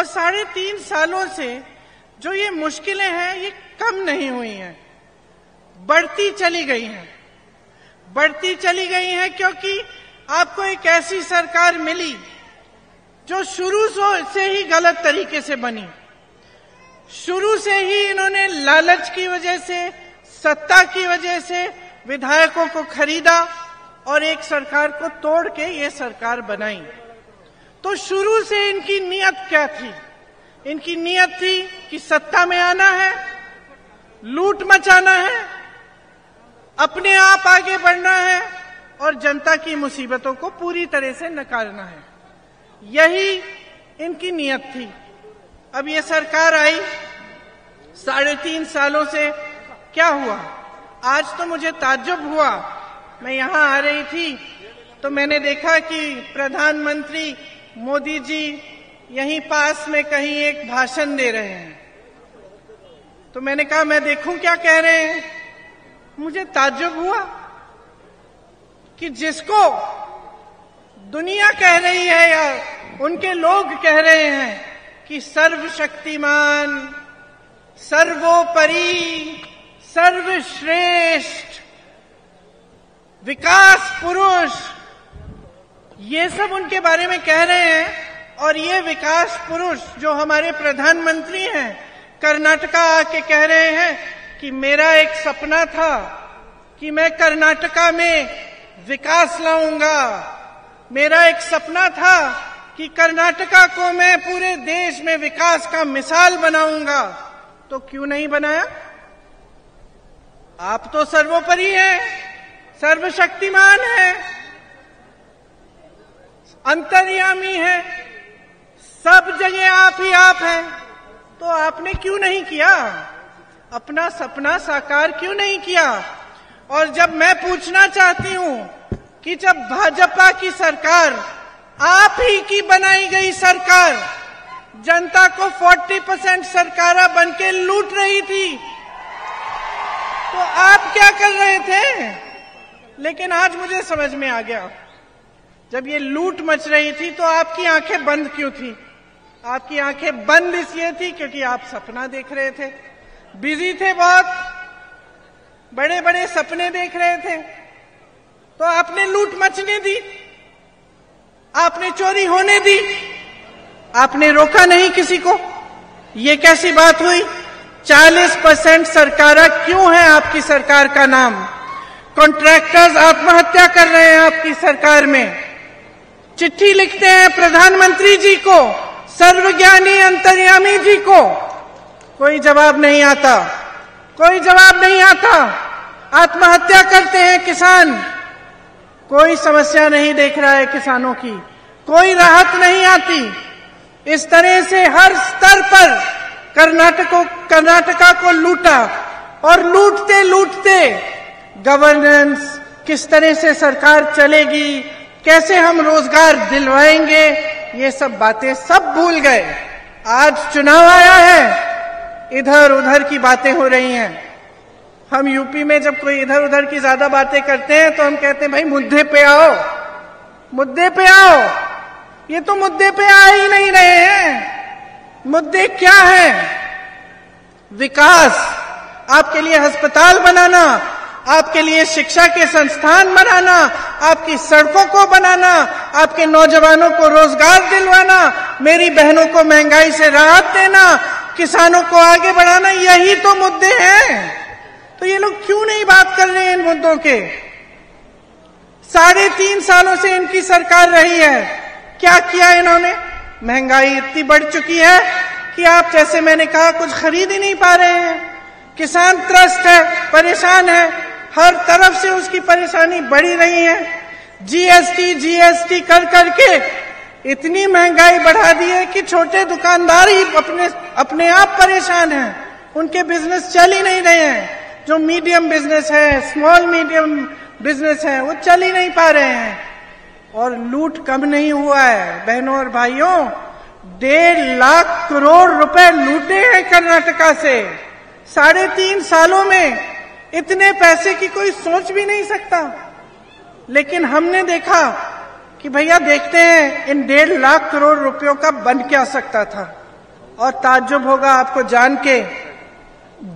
और 3.5 सालों से जो ये मुश्किलें हैं ये कम नहीं हुई हैं, बढ़ती चली गई हैं। बढ़ती चली गई हैं क्योंकि आपको एक ऐसी सरकार मिली जो शुरू से ही गलत तरीके से बनी। शुरू से ही इन्होंने लालच की वजह से, सत्ता की वजह से विधायकों को खरीदा और एक सरकार को तोड़ के ये सरकार बनाई। तो शुरू से इनकी नियत क्या थी? इनकी नियत थी कि सत्ता में आना है, लूट मचाना है, अपने आप आगे बढ़ना है और जनता की मुसीबतों को पूरी तरह से नकारना है। यही इनकी नियत थी। अब ये सरकार आई, 3.5 सालों से क्या हुआ? आज तो मुझे ताज्जुब हुआ, मैं यहां आ रही थी तो मैंने देखा कि प्रधानमंत्री मोदी जी यहीं पास में कहीं एक भाषण दे रहे हैं। तो मैंने कहा मैं देखूं क्या कह रहे हैं। मुझे ताज्जुब हुआ कि जिसको दुनिया कह रही है या उनके लोग कह रहे हैं कि सर्वशक्तिमान, सर्वोपरि, सर्वश्रेष्ठ, विकास पुरुष, ये सब उनके बारे में कह रहे हैं। और ये विकास पुरुष जो हमारे प्रधानमंत्री हैं, कर्नाटका आके कह रहे हैं कि मेरा एक सपना था कि मैं कर्नाटका में विकास लाऊंगा, मेरा एक सपना था कि कर्नाटका को मैं पूरे देश में विकास का मिसाल बनाऊंगा। तो क्यों नहीं बनाया? आप तो सर्वोपरि हैं, सर्वशक्तिमान हैं, अंतर्यामी हैं, सब जगह आप ही आप हैं। तो आपने क्यों नहीं किया? अपना सपना साकार क्यों नहीं किया? और जब मैं पूछना चाहती हूं कि जब भाजपा की सरकार, आप ही की बनाई गई सरकार, जनता को 40% सरकारा बनके लूट रही थी, तो आप क्या कर रहे थे? लेकिन आज मुझे समझ में आ गया, जब ये लूट मच रही थी तो आपकी आंखें बंद क्यों थी? आपकी आंखें बंद इसलिए थी क्योंकि आप सपना देख रहे थे, बिजी थे, बहुत बड़े बड़े सपने देख रहे थे। तो आपने लूट मचने दी, आपने चोरी होने दी, आपने रोका नहीं किसी को। ये कैसी बात हुई? 40% सरकारा क्यों है आपकी सरकार का नाम? कॉन्ट्रैक्टर्स आत्महत्या कर रहे हैं आपकी सरकार में, चिट्ठी लिखते हैं प्रधानमंत्री जी को, सर्वज्ञानी अंतर्यामी जी को, कोई जवाब नहीं आता, कोई जवाब नहीं आता। आत्महत्या करते हैं किसान, कोई समस्या नहीं देख रहा है किसानों की, कोई राहत नहीं आती। इस तरह से हर स्तर पर कर्नाटका को लूटा और लूटते लूटते गवर्नेंस, किस तरह से सरकार चलेगी, कैसे हम रोजगार दिलवाएंगे, ये सब बातें सब भूल गए। आज चुनाव आया है, इधर उधर की बातें हो रही हैं। हम यूपी में जब कोई इधर उधर की ज्यादा बातें करते हैं तो हम कहते हैं भाई मुद्दे पे आओ, मुद्दे पे आओ। ये तो मुद्दे पे आ ही नहीं रहे हैं। मुद्दे क्या है? विकास, आपके लिए अस्पताल बनाना, आपके लिए शिक्षा के संस्थान बनाना, आपकी सड़कों को बनाना, आपके नौजवानों को रोजगार दिलवाना, मेरी बहनों को महंगाई से राहत देना, किसानों को आगे बढ़ाना, यही तो मुद्दे हैं। तो ये लोग क्यों नहीं बात कर रहे हैं इन मुद्दों के? 3.5 सालों से इनकी सरकार रही है, क्या किया इन्होंने? महंगाई इतनी बढ़ चुकी है कि आप, जैसे मैंने कहा, कुछ खरीद ही नहीं पा रहे हैं। किसान त्रस्त है, परेशान है, हर तरफ से उसकी परेशानी बढ़ी रही है। जीएसटी कर करके इतनी महंगाई बढ़ा दी है कि छोटे दुकानदार ही अपने आप परेशान हैं, उनके बिजनेस चल ही नहीं रहे हैं। जो मीडियम बिजनेस है, स्मॉल मीडियम बिजनेस है, वो चल ही नहीं पा रहे हैं। और लूट कम नहीं हुआ है बहनों और भाइयों, 1.5 लाख करोड़ रुपए लूटे हैं कर्नाटका से। 3.5 सालों में इतने पैसे की कोई सोच भी नहीं सकता। लेकिन हमने देखा कि भैया देखते हैं इन 1.5 लाख करोड़ रुपयों का बन क्या सकता था। और ताज्जुब होगा आपको जान के,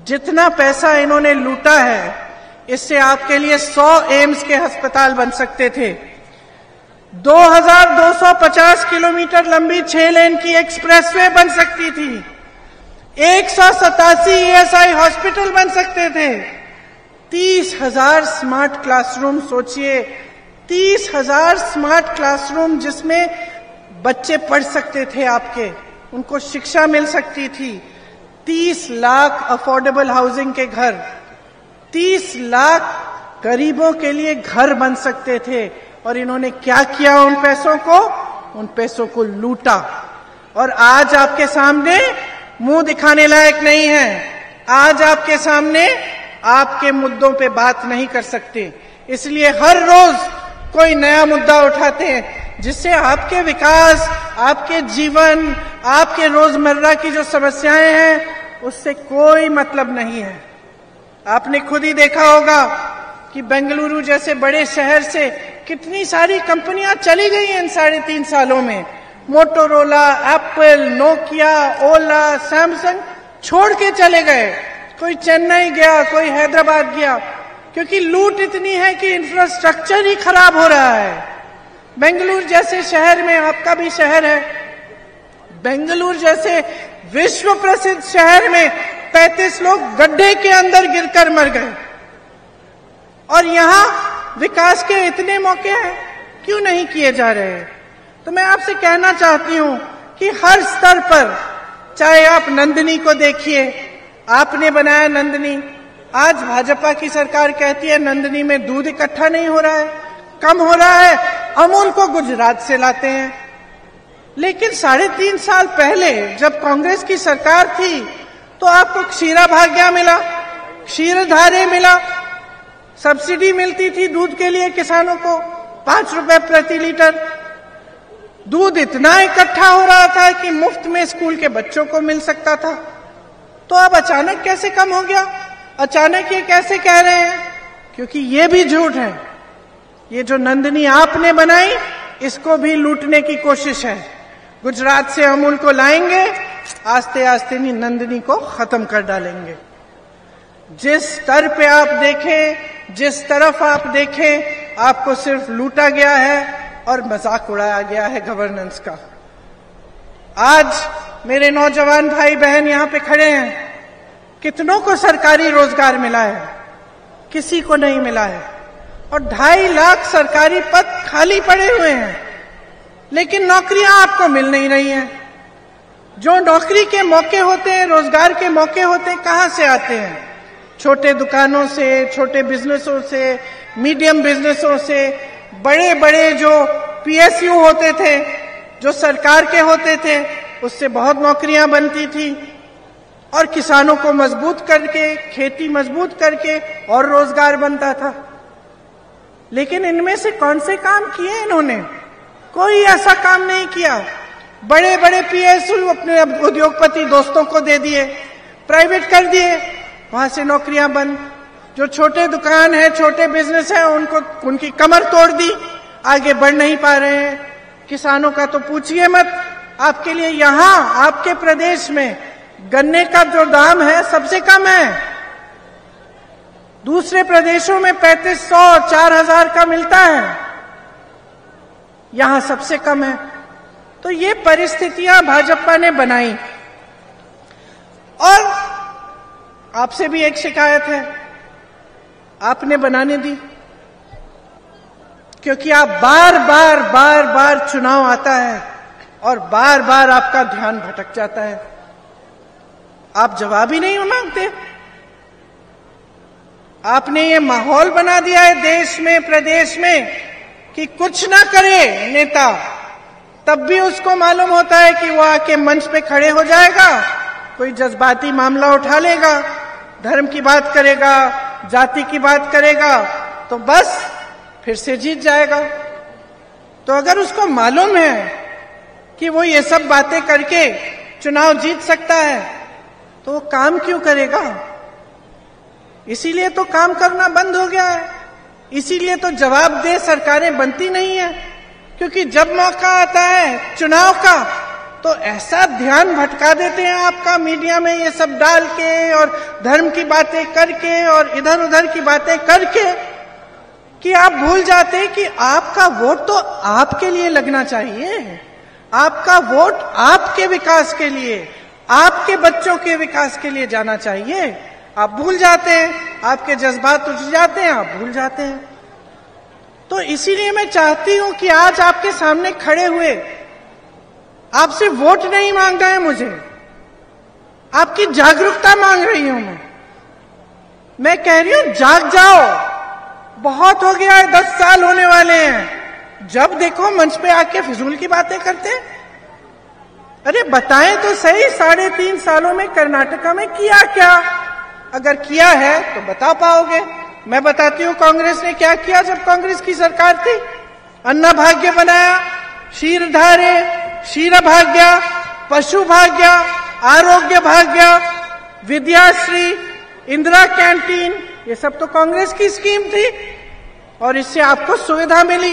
जितना पैसा इन्होंने लूटा है इससे आपके लिए 100 एम्स के अस्पताल बन सकते थे। 2250 किलोमीटर लंबी 6 लेन की एक्सप्रेसवे बन सकती थी। 187 ESI हॉस्पिटल बन सकते थे। 30,000 स्मार्ट क्लासरूम, सोचिए 30,000 स्मार्ट क्लासरूम जिसमें बच्चे पढ़ सकते थे आपके, उनको शिक्षा मिल सकती थी। 30 लाख अफोर्डेबल हाउसिंग के घर, 30 लाख गरीबों के लिए घर बन सकते थे। और इन्होंने क्या किया उन पैसों को? उन पैसों को लूटा। और आज आपके सामने मुंह दिखाने लायक नहीं है। आज आपके सामने आपके मुद्दों पे बात नहीं कर सकते। इसलिए हर रोज कोई नया मुद्दा उठाते हैं जिससे आपके विकास, आपके जीवन, आपके रोजमर्रा की जो समस्याएं हैं उससे कोई मतलब नहीं है। आपने खुद ही देखा होगा कि बेंगलुरु जैसे बड़े शहर से कितनी सारी कंपनियां चली गई हैं इन 3.5 सालों में। मोटोरोला, एप्पल, नोकिया, ओला, सैमसंग छोड़ के चले गए। कोई चेन्नई गया, कोई हैदराबाद गया, क्योंकि लूट इतनी है कि इंफ्रास्ट्रक्चर ही खराब हो रहा है। बेंगलुरु जैसे शहर में, आपका भी शहर है, बेंगलुरु जैसे विश्व प्रसिद्ध शहर में 35 लोग गड्ढे के अंदर गिरकर मर गए। और यहां विकास के इतने मौके हैं, क्यों नहीं किए जा रहे? तो मैं आपसे कहना चाहती हूं कि हर स्तर पर, चाहे आप नंदिनी को देखिए, आपने बनाया नंदिनी। आज भाजपा की सरकार कहती है नंदिनी में दूध इकट्ठा नहीं हो रहा है, कम हो रहा है, अमूल को गुजरात से लाते हैं। लेकिन 3.5 साल पहले जब कांग्रेस की सरकार थी तो आपको क्षीरा भाग्य मिला, क्षीरधारे मिला, सब्सिडी मिलती थी दूध के लिए किसानों को 5 रुपए प्रति लीटर। दूध इतना इकट्ठा हो रहा था कि मुफ्त में स्कूल के बच्चों को मिल सकता था। तो अब अचानक कैसे कम हो गया? अचानक ये कैसे कह रहे हैं? क्योंकि ये भी झूठ है। ये जो नंदिनी आपने बनाई, इसको भी लूटने की कोशिश है। गुजरात से अमूल को लाएंगे, आस्ते आस्ते नंदिनी को खत्म कर डालेंगे। जिस स्तर पे आप देखें, जिस तरफ आप देखें, आपको सिर्फ लूटा गया है और मजाक उड़ाया गया है गवर्नेंस का। आज मेरे नौजवान भाई बहन यहां पे खड़े हैं, कितनों को सरकारी रोजगार मिला है? किसी को नहीं मिला है। और 2.5 लाख सरकारी पद खाली पड़े हुए हैं, लेकिन नौकरियां आपको मिल नहीं रही हैं। जो नौकरी के मौके होते हैं, रोजगार के मौके होते हैं, कहां से आते हैं? छोटे दुकानों से, छोटे बिजनेसों से, मीडियम बिजनेसों से। बड़े बड़े जो PSU होते थे, जो सरकार के होते थे, उससे बहुत नौकरियां बनती थी। और किसानों को मजबूत करके, खेती मजबूत करके और रोजगार बनता था। लेकिन इनमें से कौन से काम किए इन्होंने? कोई ऐसा काम नहीं किया। बड़े बड़े PSU अपने उद्योगपति दोस्तों को दे दिए, प्राइवेट कर दिए, वहां से नौकरियां बंद। जो छोटे दुकान है, छोटे बिजनेस है, उनको उनकी कमर तोड़ दी, आगे बढ़ नहीं पा रहे हैं। किसानों का तो पूछिए मत। आपके लिए यहां आपके प्रदेश में गन्ने का जो दाम है सबसे कम है। दूसरे प्रदेशों में 3500, 4000 का मिलता है, यहां सबसे कम है। तो ये परिस्थितियां भाजपा ने बनाई। और आपसे भी एक शिकायत है, आपने बनाने दी, क्योंकि आप बार बार चुनाव आता है और बार बार आपका ध्यान भटक जाता है। आप जवाब ही नहीं मांगते। आपने ये माहौल बना दिया है देश में, प्रदेश में, कि कुछ ना करे नेता, तब भी उसको मालूम होता है कि वो आके मंच पे खड़े हो जाएगा, कोई जज्बाती मामला उठा लेगा, धर्म की बात करेगा, जाति की बात करेगा, तो बस फिर से जीत जाएगा। तो अगर उसको मालूम है कि वो ये सब बातें करके चुनाव जीत सकता है, तो वो काम क्यों करेगा? इसीलिए तो काम करना बंद हो गया है। इसीलिए तो जवाबदेह सरकारें बनती नहीं है, क्योंकि जब मौका आता है चुनाव का, तो ऐसा ध्यान भटका देते हैं आपका मीडिया में ये सब डाल के और धर्म की बातें करके और इधर उधर की बातें करके कि आप भूल जाते हैं कि आपका वोट तो आपके लिए लगना चाहिए। आपका वोट आपके विकास के लिए, आपके बच्चों के विकास के लिए जाना चाहिए। आप भूल जाते हैं, आपके जज्बात उठ जाते हैं, आप भूल जाते हैं। तो इसीलिए मैं चाहती हूं कि आज आपके सामने खड़े हुए आपसे वोट नहीं मांग रहा है, मुझे आपकी जागरूकता मांग रही हूं। मैं कह रही हूं जाग जाओ, बहुत हो गया है, 10 साल होने वाले हैं। जब देखो मंच पे आके फिजूल की बातें करते हैं। अरे बताएं तो सही, 3.5 सालों में कर्नाटका में किया क्या? अगर किया है तो बता पाओगे। मैं बताती हूं कांग्रेस ने क्या किया जब कांग्रेस की सरकार थी। अन्ना भाग्य बनाया, क्षीरधारे, क्षीर भाग्य, पशु भाग्य, आरोग्य भाग्य, विद्याश्री, इंदिरा कैंटीन, ये सब तो कांग्रेस की स्कीम थी और इससे आपको सुविधा मिली।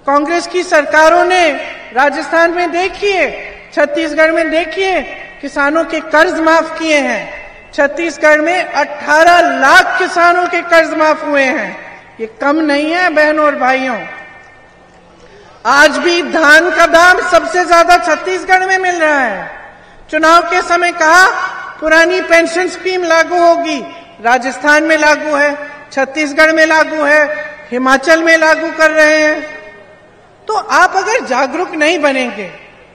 कांग्रेस की सरकारों ने राजस्थान में देखिए, छत्तीसगढ़ में देखिए, किसानों के कर्ज माफ किए हैं। छत्तीसगढ़ में 18 लाख किसानों के कर्ज माफ हुए हैं। ये कम नहीं है बहनों और भाइयों। आज भी धान का दाम सबसे ज्यादा छत्तीसगढ़ में मिल रहा है। चुनाव के समय कहा पुरानी पेंशन स्कीम लागू होगी, राजस्थान में लागू है, छत्तीसगढ़ में लागू है, हिमाचल में लागू कर रहे हैं। तो आप अगर जागरूक नहीं बनेंगे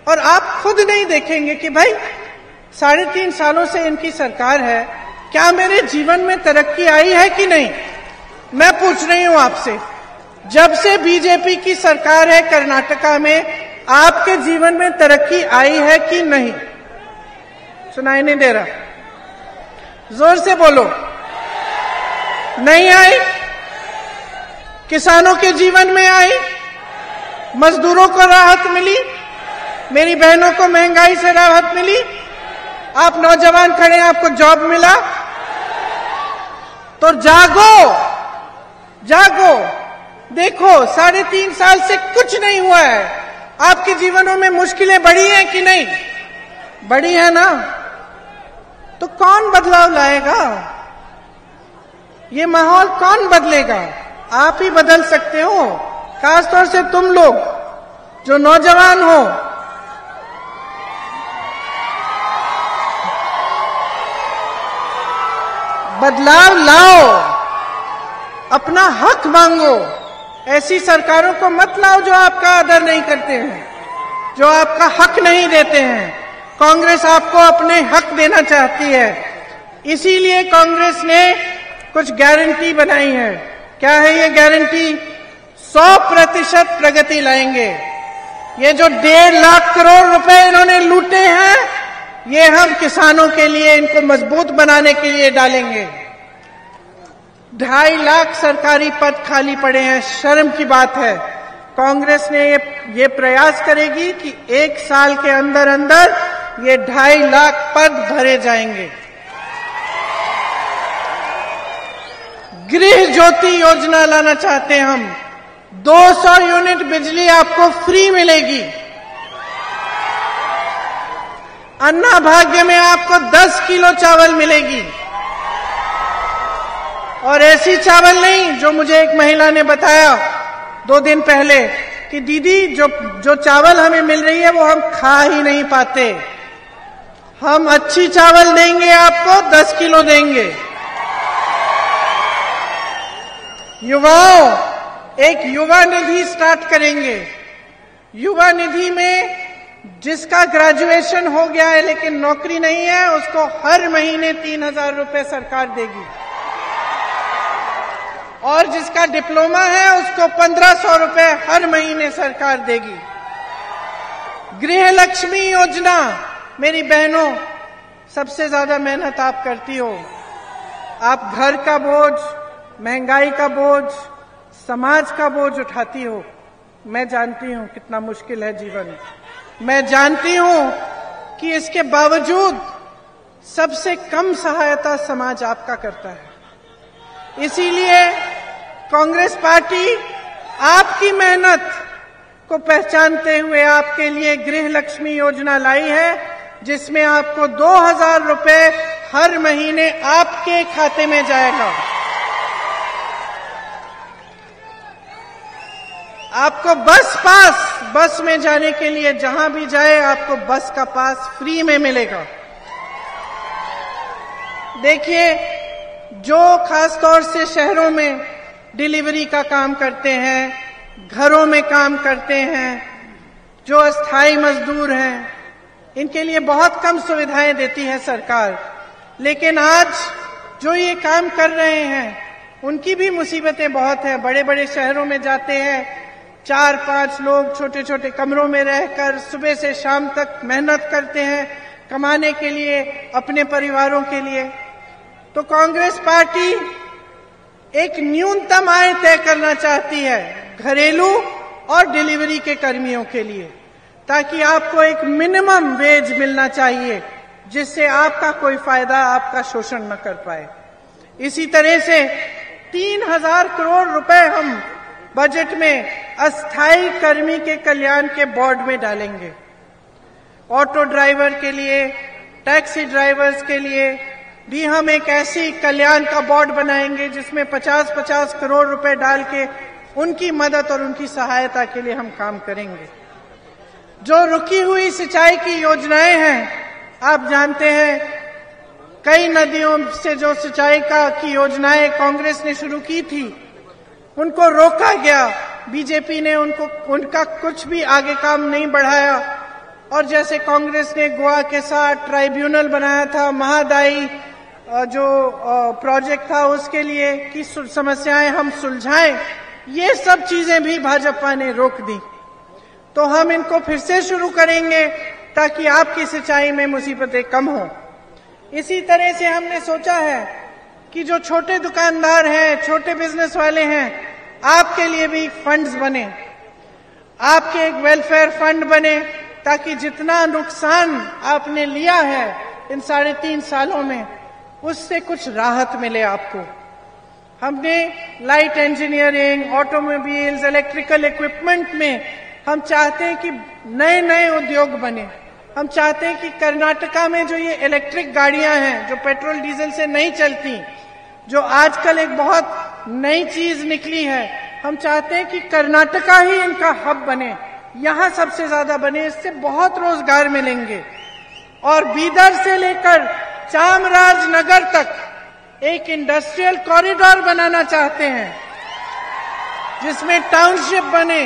और आप खुद नहीं देखेंगे कि भाई 3.5 सालों से इनकी सरकार है, क्या मेरे जीवन में तरक्की आई है कि नहीं? मैं पूछ रही हूं आपसे, जब से बीजेपी की सरकार है कर्नाटका में, आपके जीवन में तरक्की आई है कि नहीं? सुनाई नहीं दे रहा, जोर से बोलो। नहीं आई? किसानों के जीवन में आई? मजदूरों को राहत मिली? मेरी बहनों को महंगाई से राहत मिली? आप नौजवान खड़े हैं, आपको जॉब मिला? तो जागो, जागो। देखो 3.5 साल से कुछ नहीं हुआ है। आपके जीवनों में मुश्किलें बढ़ी हैं कि नहीं? बढ़ी है ना? तो कौन बदलाव लाएगा? ये माहौल कौन बदलेगा? आप ही बदल सकते हो, खासतौर से तुम लोग जो नौजवान हो। बदलाव लाओ, अपना हक मांगो। ऐसी सरकारों को मत लाओ जो आपका आदर नहीं करते हैं, जो आपका हक नहीं देते हैं। कांग्रेस आपको अपने हक देना चाहती है, इसीलिए कांग्रेस ने कुछ गारंटी बनाई है। क्या है ये गारंटी? 100% प्रगति लाएंगे। ये जो 1.5 लाख करोड़ रुपए इन्होंने लूटे हैं, ये हम किसानों के लिए, इनको मजबूत बनाने के लिए डालेंगे। 2.5 लाख सरकारी पद खाली पड़े हैं, शर्म की बात है। कांग्रेस ने ये प्रयास करेगी कि 1 साल के अंदर अंदर ये 2.5 लाख पद भरे जाएंगे। गृह ज्योति योजना लाना चाहते हैं हम। 200 यूनिट बिजली आपको फ्री मिलेगी। अन्ना भाग्य में आपको 10 किलो चावल मिलेगी। और ऐसी चावल नहीं जो मुझे एक महिला ने बताया 2 दिन पहले कि दीदी जो चावल हमें मिल रही है वो हम खा ही नहीं पाते। हम अच्छी चावल देंगे, आपको 10 किलो देंगे। युवाओं, एक युवा निधि स्टार्ट करेंगे। युवा निधि में जिसका ग्रेजुएशन हो गया है लेकिन नौकरी नहीं है, उसको हर महीने 3,000 रुपए सरकार देगी। और जिसका डिप्लोमा है उसको 1,500 रुपए हर महीने सरकार देगी। गृह लक्ष्मी योजना, मेरी बहनों, सबसे ज्यादा मेहनत आप करती हो। आप घर का बोझ, महंगाई का बोझ, समाज का बोझ उठाती हो। मैं जानती हूं कितना मुश्किल है जीवन। मैं जानती हूं कि इसके बावजूद सबसे कम सहायता समाज आपका करता है। इसीलिए कांग्रेस पार्टी आपकी मेहनत, को पहचानते हुए आपके लिए गृह लक्ष्मी योजना लाई है, जिसमें आपको 2000 रुपए हर महीने आपके खाते में जाएगा। आपको बस में जाने के लिए जहां भी जाए आपको बस का पास फ्री में मिलेगा। देखिए, जो खासतौर से शहरों में डिलीवरी का काम करते हैं, घरों में काम करते हैं, जो अस्थायी मजदूर हैं, इनके लिए बहुत कम सुविधाएं देती है सरकार। लेकिन आज जो ये काम कर रहे हैं उनकी भी मुसीबतें बहुत हैं। बड़े बड़े शहरों में जाते हैं, 4-5 लोग छोटे छोटे कमरों में रहकर सुबह से शाम तक मेहनत करते हैं कमाने के लिए, अपने परिवारों के लिए। तो कांग्रेस पार्टी एक न्यूनतम आय तय करना चाहती है घरेलू और डिलीवरी के कर्मियों के लिए, ताकि आपको एक मिनिमम वेज मिलना चाहिए, जिससे आपका कोई फायदा, आपका शोषण न कर पाए। इसी तरह से 3000 करोड़ रुपए हम बजट में अस्थायी कर्मी के कल्याण के बोर्ड में डालेंगे। ऑटो ड्राइवर के लिए, टैक्सी ड्राइवर्स के लिए भी हम एक ऐसी कल्याण का बोर्ड बनाएंगे जिसमें 50-50 करोड़ रुपए डाल के उनकी मदद और उनकी सहायता के लिए हम काम करेंगे। जो रुकी हुई सिंचाई की योजनाएं हैं, आप जानते हैं कई नदियों से जो सिंचाई की योजनाएं कांग्रेस ने शुरू की थी, उनको रोका गया। बीजेपी ने उनका कुछ भी आगे काम नहीं बढ़ाया। और जैसे कांग्रेस ने गोवा के साथ ट्राइब्यूनल बनाया था, महादाई जो प्रोजेक्ट था उसके लिए कि समस्याएं हम सुलझाएं, ये सब चीजें भी भाजपा ने रोक दी। तो हम इनको फिर से शुरू करेंगे ताकि आपकी सिंचाई में मुसीबतें कम हो। इसी तरह से हमने सोचा है कि जो छोटे दुकानदार हैं, छोटे बिजनेस वाले हैं, आपके लिए भी फंड्स बने, आपके एक वेलफेयर फंड बने, ताकि जितना नुकसान आपने लिया है इन 3.5 सालों में, उससे कुछ राहत मिले आपको। हमने light engineering, automobiles, electrical equipment में हम चाहते हैं कि नए नए उद्योग बने। हम चाहते हैं कि कर्नाटका में जो ये इलेक्ट्रिक गाड़ियां हैं, जो पेट्रोल डीजल से नहीं चलती, जो आजकल एक बहुत नई चीज निकली है, हम चाहते हैं कि कर्नाटका ही इनका हब बने, यहां सबसे ज्यादा बने, इससे बहुत रोजगार मिलेंगे। और बीदर से लेकर चामराजनगर तक एक इंडस्ट्रियल कॉरिडोर बनाना चाहते हैं, जिसमें टाउनशिप बने।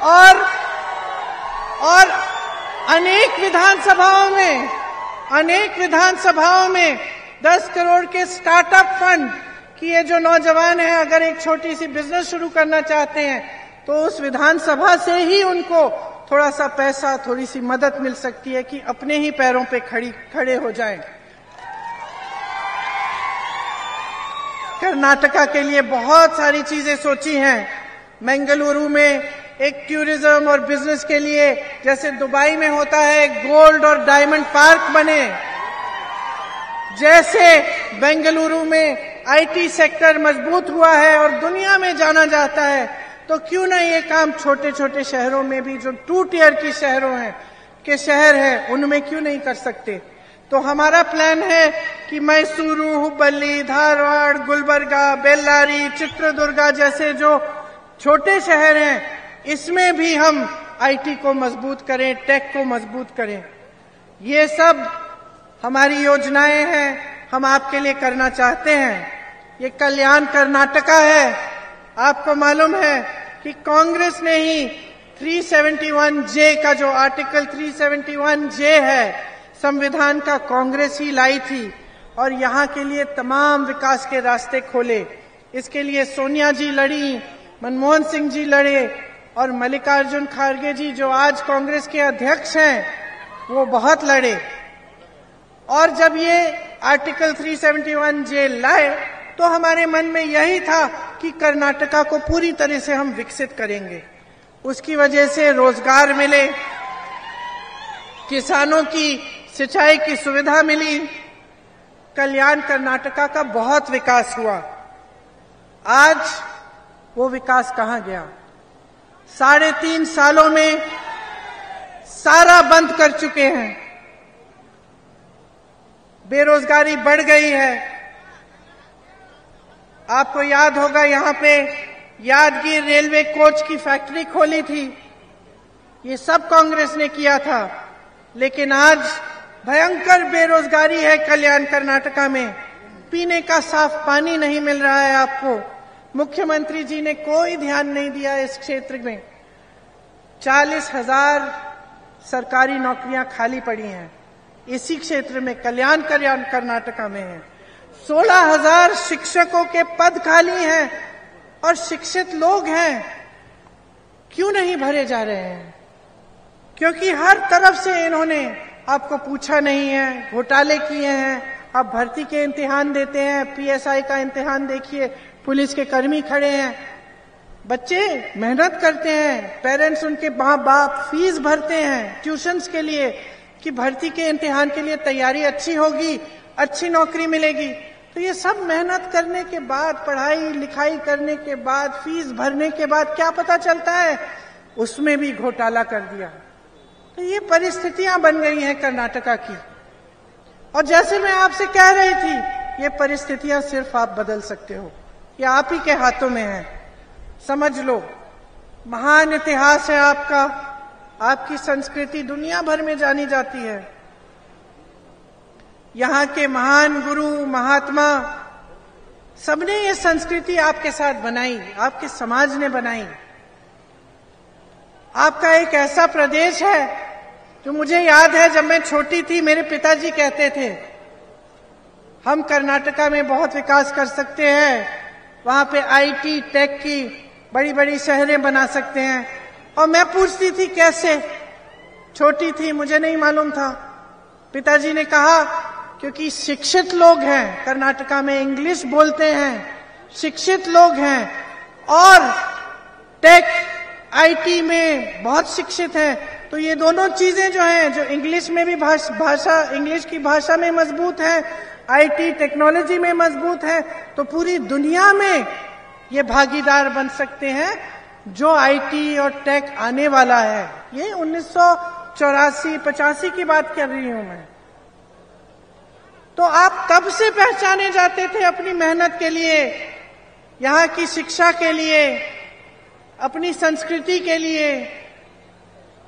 और अनेक विधानसभाओं में 10 करोड़ के स्टार्टअप फंड कि ये जो नौजवान हैं अगर एक छोटी सी बिजनेस शुरू करना चाहते हैं तो उस विधानसभा से ही उनको थोड़ा सा पैसा, थोड़ी सी मदद मिल सकती है कि अपने ही पैरों पे खड़े हो जाएं। कर्नाटका के लिए बहुत सारी चीजें सोची हैं। बेंगलुरु में एक टूरिज्म और बिजनेस के लिए, जैसे दुबई में होता है, गोल्ड और डायमंड पार्क बने। जैसे बेंगलुरु में आईटी सेक्टर मजबूत हुआ है और दुनिया में जाना जाता है, तो क्यों ना ये काम छोटे छोटे शहरों में भी, जो 2 टियर की शहर हैं, उनमें क्यों नहीं कर सकते। तो हमारा प्लान है कि मैसूरू, हुबली, धारवाड़, गुलबर्गा, बेल्लारी, चित्रदुर्गा जैसे जो छोटे शहर हैं, इसमें भी हम आईटी को मजबूत करें, टेक को मजबूत करें। ये सब हमारी योजनाएं हैं, हम आपके लिए करना चाहते हैं। ये कल्याण कर्नाटका है। आपको मालूम है कि कांग्रेस ने ही 371J का, जो आर्टिकल 371J है संविधान का, कांग्रेस ही लाई थी और यहाँ के लिए तमाम विकास के रास्ते खोले। इसके लिए सोनिया जी लड़ी, मनमोहन सिंह जी लड़े और मल्लिकार्जुन खड़गे जी, जो आज कांग्रेस के अध्यक्ष हैं, वो बहुत लड़े। और जब ये आर्टिकल 371J लाए तो हमारे मन में यही था कि कर्नाटका को पूरी तरह से हम विकसित करेंगे। उसकी वजह से रोजगार मिले, किसानों की सिंचाई की सुविधा मिली, कल्याण कर्नाटका का बहुत विकास हुआ। आज वो विकास कहां गया? 3.5 सालों में सारा बंद कर चुके हैं। बेरोजगारी बढ़ गई है। आपको याद होगा यहां पे यादगीर रेलवे कोच की फैक्ट्री खोली थी। ये सब कांग्रेस ने किया था। लेकिन आज भयंकर बेरोजगारी है कल्याण कर्नाटका में। पीने का साफ पानी नहीं मिल रहा है आपको। मुख्यमंत्री जी ने कोई ध्यान नहीं दिया इस क्षेत्र में। 40,000 सरकारी नौकरियां खाली पड़ी हैं इसी क्षेत्र में, कल्याण कर्नाटका में है। 16,000 शिक्षकों के पद खाली हैं और शिक्षित लोग हैं। क्यों नहीं भरे जा रहे हैं? क्योंकि हर तरफ से इन्होंने आपको पूछा नहीं है, घोटाले किए हैं। आप भर्ती के इम्तिहान देते हैं, पीएसआई का इम्तिहान देखिए, पुलिस के कर्मी खड़े हैं, बच्चे मेहनत करते हैं, पेरेंट्स उनके माँ बाप फीस भरते हैं ट्यूशंस के लिए कि भर्ती के इम्तिहान के लिए तैयारी अच्छी होगी, अच्छी नौकरी मिलेगी। तो ये सब मेहनत करने के बाद, पढ़ाई लिखाई करने के बाद, फीस भरने के बाद क्या पता चलता है? उसमें भी घोटाला कर दिया। तो ये परिस्थितियां बन गई हैं कर्नाटका की। और जैसे मैं आपसे कह रही थी, ये परिस्थितियां सिर्फ आप बदल सकते हो। ये आप ही के हाथों में है। समझ लो, महान इतिहास है आपका। आपकी संस्कृति दुनिया भर में जानी जाती है। यहाँ के महान गुरु महात्मा सबने ये संस्कृति आपके साथ बनाई, आपके समाज ने बनाई। आपका एक ऐसा प्रदेश है जो मुझे याद है, जब मैं छोटी थी मेरे पिताजी कहते थे हम कर्नाटका में बहुत विकास कर सकते हैं, वहां पे आईटी टेक की बड़ी बड़ी शहरें बना सकते हैं। और मैं पूछती थी कैसे? छोटी थी, मुझे नहीं मालूम था। पिताजी ने कहा क्योंकि शिक्षित लोग हैं कर्नाटका में, इंग्लिश बोलते हैं, शिक्षित लोग हैं और टेक आईटी में बहुत शिक्षित हैं। तो ये दोनों चीजें जो हैं, जो इंग्लिश में भी भाषा इंग्लिश की भाषा में मजबूत है, आईटी टेक्नोलॉजी में मजबूत है, तो पूरी दुनिया में ये भागीदार बन सकते हैं जो आईटी और टेक आने वाला है। ये 1984-85 की बात कर रही हूं मैं। तो आप तब से पहचाने जाते थे अपनी मेहनत के लिए, यहाँ की शिक्षा के लिए, अपनी संस्कृति के लिए,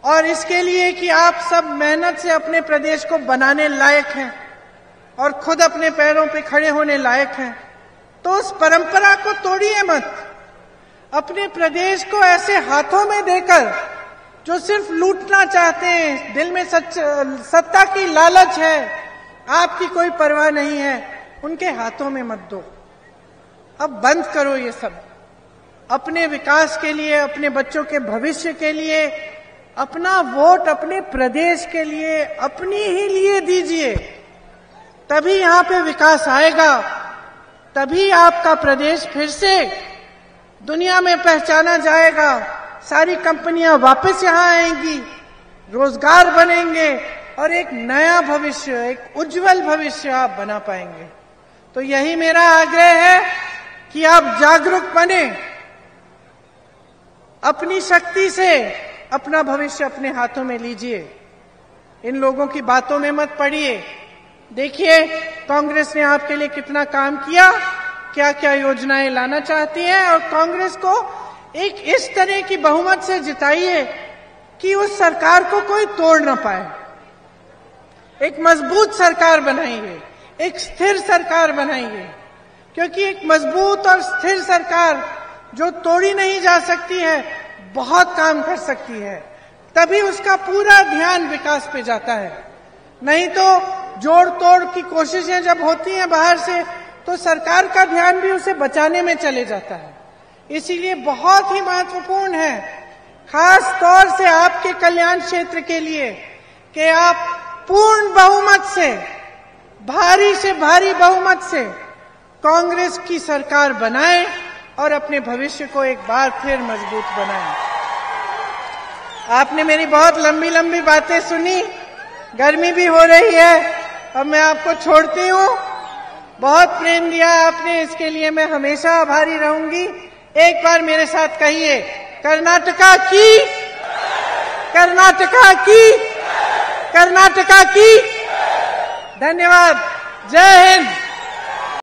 और इसके लिए कि आप सब मेहनत से अपने प्रदेश को बनाने लायक हैं और खुद अपने पैरों पे खड़े होने लायक हैं। तो उस परंपरा को तोड़िए मत। अपने प्रदेश को ऐसे हाथों में देकर जो सिर्फ लूटना चाहते हैं, दिल में सत्ता की लालच है, आपकी कोई परवाह नहीं है, उनके हाथों में मत दो। अब बंद करो ये सब। अपने विकास के लिए, अपने बच्चों के भविष्य के लिए, अपना वोट अपने प्रदेश के लिए, अपनी ही लिए दीजिए। तभी यहां पे विकास आएगा, तभी आपका प्रदेश फिर से दुनिया में पहचाना जाएगा। सारी कंपनियां वापस यहां आएंगी, रोजगार बनेंगे और एक नया भविष्य, एक उज्जवल भविष्य आप बना पाएंगे। तो यही मेरा आग्रह है कि आप जागरूक बने, अपनी शक्ति से अपना भविष्य अपने हाथों में लीजिए। इन लोगों की बातों में मत पड़िए। देखिए कांग्रेस ने आपके लिए कितना काम किया, क्या क्या योजनाएं लाना चाहती है, और कांग्रेस को एक इस तरह की बहुमत से जिताइए कि उस सरकार को कोई तोड़ ना पाए। एक मजबूत सरकार बनाइए, एक स्थिर सरकार बनाइए, क्योंकि एक मजबूत और स्थिर सरकार जो तोड़ी नहीं जा सकती है, बहुत काम कर सकती है। तभी उसका पूरा ध्यान विकास पे जाता है। नहीं तो जोड़ तोड़ की कोशिशें जब होती हैं बाहर से, तो सरकार का ध्यान भी उसे बचाने में चले जाता है। इसीलिए बहुत ही महत्वपूर्ण है, खास तौर से आपके कल्याण क्षेत्र के लिए, कि आप पूर्ण बहुमत से, भारी से भारी बहुमत से कांग्रेस की सरकार बनाएं और अपने भविष्य को एक बार फिर मजबूत बनाएं। आपने मेरी बहुत लंबी लंबी बातें सुनी, गर्मी भी हो रही है, अब मैं आपको छोड़ती हूँ। बहुत प्रेम दिया आपने, इसके लिए मैं हमेशा आभारी रहूंगी। एक बार मेरे साथ कहिए, कर्नाटका की, कर्नाटका की, कर्नाटका की। धन्यवाद। जय हिंद।